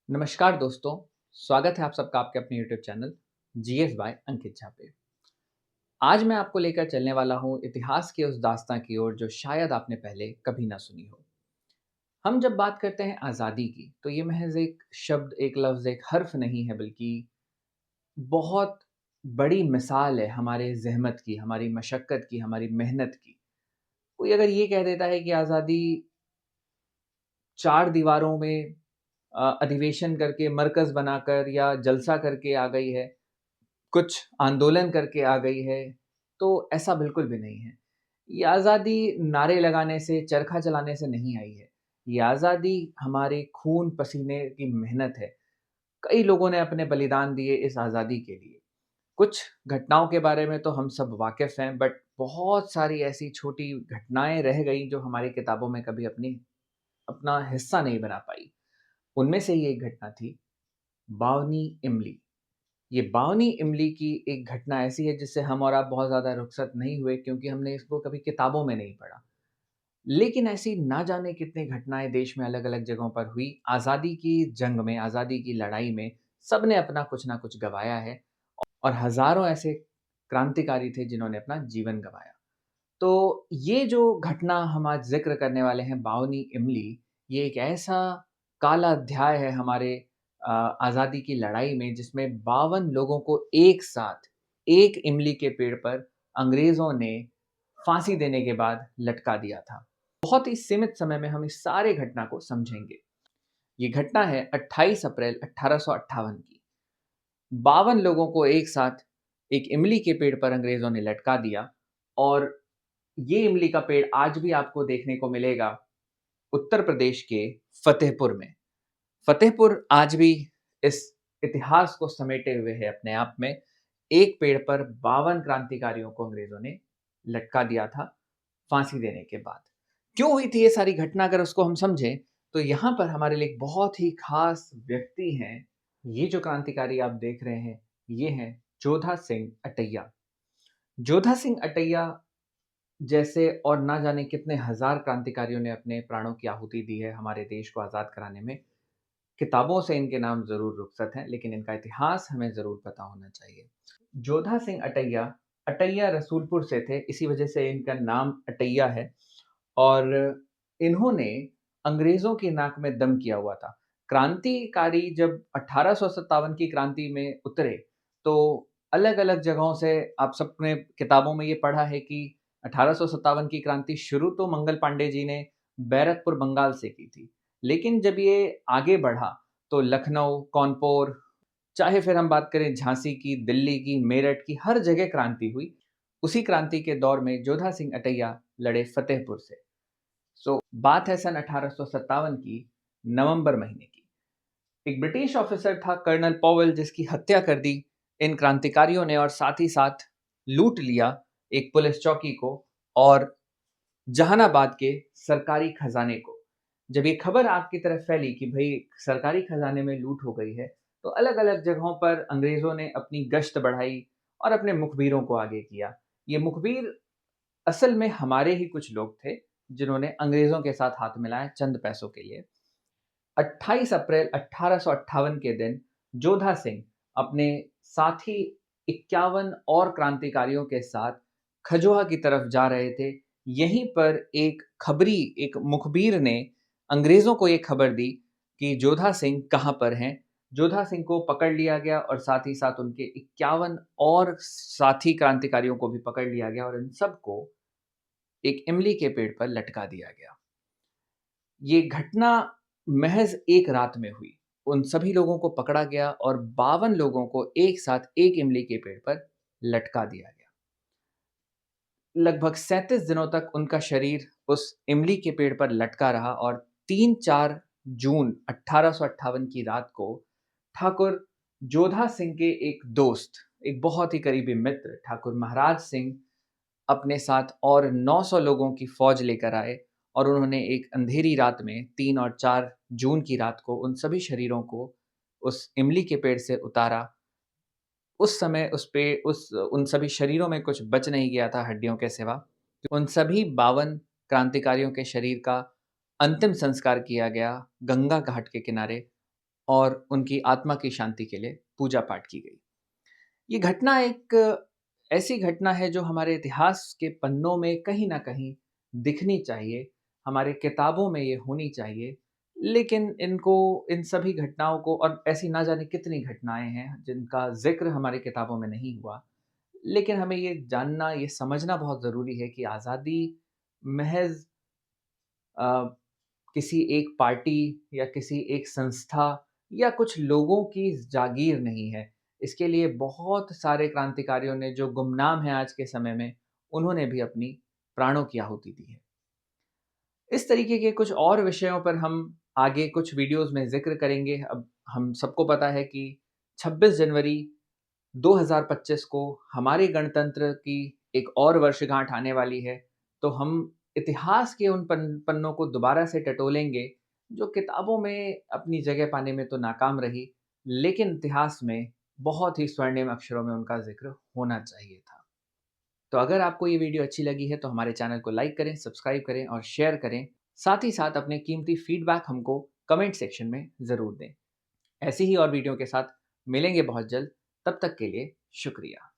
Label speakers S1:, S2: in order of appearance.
S1: नमस्कार दोस्तों, स्वागत है आप सबका आपके अपने यूट्यूब चैनल जीएस बाय अंकित झा पे। आज मैं आपको लेकर चलने वाला हूँ इतिहास के उस दास्तां की ओर जो शायद आपने पहले कभी ना सुनी हो। हम जब बात करते हैं आज़ादी की, तो ये महज एक शब्द, एक लफ्ज़, एक हर्फ नहीं है, बल्कि बहुत बड़ी मिसाल है हमारे ज़हमत की, हमारी मशक्क़त की, हमारी मेहनत की। कोई अगर ये कह देता है कि आज़ादी 4 दीवारों में अधिवेशन करके, मरकज़ बनाकर या जलसा करके आ गई है, कुछ आंदोलन करके आ गई है, तो ऐसा बिल्कुल भी नहीं है। ये आज़ादी नारे लगाने से, चरखा चलाने से नहीं आई है। ये आज़ादी हमारे खून पसीने की मेहनत है। कई लोगों ने अपने बलिदान दिए इस आज़ादी के लिए। कुछ घटनाओं के बारे में तो हम सब वाकिफ़ हैं, बट बहुत सारी ऐसी छोटी घटनाएँ रह गई जो हमारी किताबों में कभी अपना हिस्सा नहीं बना पाई। उनमें से ही एक घटना थी बावनी इमली। ये बावनी इमली की एक घटना ऐसी है जिससे हम और आप बहुत ज़्यादा रुखसत नहीं हुए, क्योंकि हमने इसको कभी किताबों में नहीं पढ़ा। लेकिन ऐसी ना जाने कितनी घटनाएँ देश में अलग-अलग जगहों पर हुई। आज़ादी की जंग में, आज़ादी की लड़ाई में सबने अपना कुछ ना कुछ गँवाया है, और हज़ारों ऐसे क्रांतिकारी थे जिन्होंने अपना जीवन गँवाया। तो ये जो घटना हम आज ज़िक्र करने वाले हैं, बावनी इमली, ये एक ऐसा काला अध्याय है हमारे आज़ादी की लड़ाई में, जिसमें 52 लोगों को एक साथ एक इमली के पेड़ पर अंग्रेज़ों ने फांसी देने के बाद लटका दिया था। बहुत ही सीमित समय में हम इस सारे घटना को समझेंगे। ये घटना है 28 अप्रैल 1858 की। 52 लोगों को एक साथ एक इमली के पेड़ पर अंग्रेज़ों ने लटका दिया, और ये इमली का पेड़ आज भी आपको देखने को मिलेगा उत्तर प्रदेश के फ़तेहपुर में। फ़तेहपुर आज भी इस इतिहास को समेटे हुए है अपने आप में। एक पेड़ पर 52 क्रांतिकारियों को अंग्रेज़ों ने लटका दिया था फांसी देने के बाद। क्यों हुई थी ये सारी घटना, अगर उसको हम समझें, तो यहाँ पर हमारे लिए एक बहुत ही ख़ास व्यक्ति हैं। ये जो क्रांतिकारी आप देख रहे हैं, ये हैं जोधा सिंह अटैया। जोधा सिंह अटैया जैसे और ना जाने कितने हज़ार क्रांतिकारियों ने अपने प्राणों की आहुति दी है हमारे देश को आज़ाद कराने में। किताबों से इनके नाम ज़रूर रुखसत हैं, लेकिन इनका इतिहास हमें ज़रूर पता होना चाहिए। जोधा सिंह अटैया, अटैया रसूलपुर से थे, इसी वजह से इनका नाम अटैया है। और इन्होंने अंग्रेज़ों की नाक में दम किया हुआ था। क्रांतिकारी जब 1857 की क्रांति में उतरे, तो अलग-अलग जगहों से आप सबने किताबों में ये पढ़ा है कि 1857 की क्रांति शुरू तो मंगल पांडे जी ने बैरकपुर बंगाल से की थी। लेकिन जब ये आगे बढ़ा, तो लखनऊ, कानपुर, चाहे फिर हम बात करें झांसी की, दिल्ली की, मेरठ की, हर जगह क्रांति हुई। उसी क्रांति के दौर में जोधा सिंह अटैया लड़े फ़तेहपुर से। बात है सन 1857 की, नवंबर महीने की। एक ब्रिटिश ऑफिसर था कर्नल पॉवेल, जिसकी हत्या कर दी इन क्रांतिकारियों ने, और साथ ही साथ लूट लिया एक पुलिस चौकी को और जहानाबाद के सरकारी खजाने को। जब ये खबर आग की तरफ फैली कि भई सरकारी खजाने में लूट हो गई है, तो अलग-अलग जगहों पर अंग्रेज़ों ने अपनी गश्त बढ़ाई और अपने मुखबिरों को आगे किया। ये मुखबिर असल में हमारे ही कुछ लोग थे, जिन्होंने अंग्रेज़ों के साथ हाथ मिलाया चंद पैसों के लिए। 28 अप्रैल 1858 के दिन जोधा सिंह अपने साथी 51 और क्रांतिकारियों के साथ खजोहा की तरफ जा रहे थे। यहीं पर एक मुखबिर ने अंग्रेज़ों को ये खबर दी कि जोधा सिंह कहाँ पर हैं। जोधा सिंह को पकड़ लिया गया, और साथ ही साथ उनके 51 और साथी क्रांतिकारियों को भी पकड़ लिया गया, और इन सबको एक इमली के पेड़ पर लटका दिया गया। ये घटना महज़ एक रात में हुई। उन सभी लोगों को पकड़ा गया और 52 लोगों को एक साथ एक इमली के पेड़ पर लटका दिया गया। लगभग 37 दिनों तक उनका शरीर उस इमली के पेड़ पर लटका रहा, और 3-4 जून 1858 की रात को ठाकुर जोधा सिंह के एक दोस्त, एक बहुत ही करीबी मित्र ठाकुर महाराज सिंह अपने साथ और 900 लोगों की फ़ौज लेकर आए, और उन्होंने एक अंधेरी रात में 3 और 4 जून की रात को उन सभी शरीरों को उस इमली के पेड़ से उतारा। उस समय उस उन सभी शरीरों में कुछ बच नहीं गया था हड्डियों के सिवा। उन सभी 52 क्रांतिकारियों के शरीर का अंतिम संस्कार किया गया गंगा घाट के किनारे, और उनकी आत्मा की शांति के लिए पूजा पाठ की गई। ये घटना एक ऐसी घटना है जो हमारे इतिहास के पन्नों में कहीं न कहीं दिखनी चाहिए, हमारे किताबों में ये होनी चाहिए। लेकिन इन सभी घटनाओं को, और ऐसी ना जाने कितनी घटनाएँ हैं जिनका ज़िक्र हमारी किताबों में नहीं हुआ। लेकिन हमें ये जानना, ये समझना बहुत ज़रूरी है कि आज़ादी महज़ अ, किसी एक पार्टी या किसी एक संस्था या कुछ लोगों की जागीर नहीं है। इसके लिए बहुत सारे क्रांतिकारियों ने, जो गुमनाम हैं आज के समय में, उन्होंने भी अपनी प्राणों की आहुति दी है। इस तरीके के कुछ और विषयों पर हम आगे कुछ वीडियोज़ में ज़िक्र करेंगे। अब हम सबको पता है कि 26 जनवरी 2025 को हमारे गणतंत्र की एक और वर्षगांठ आने वाली है। तो हम इतिहास के उन पन्नों को दोबारा से टटोलेंगे, जो किताबों में अपनी जगह पाने में तो नाकाम रही, लेकिन इतिहास में बहुत ही स्वर्णिम अक्षरों में उनका ज़िक्र होना चाहिए था। तो अगर आपको ये वीडियो अच्छी लगी है तो हमारे चैनल को लाइक करें, सब्सक्राइब करें और शेयर करें। साथ ही साथ अपने कीमती फीडबैक हमको कमेंट सेक्शन में ज़रूर दें। ऐसी ही और वीडियो के साथ मिलेंगे बहुत जल्द। तब तक के लिए शुक्रिया।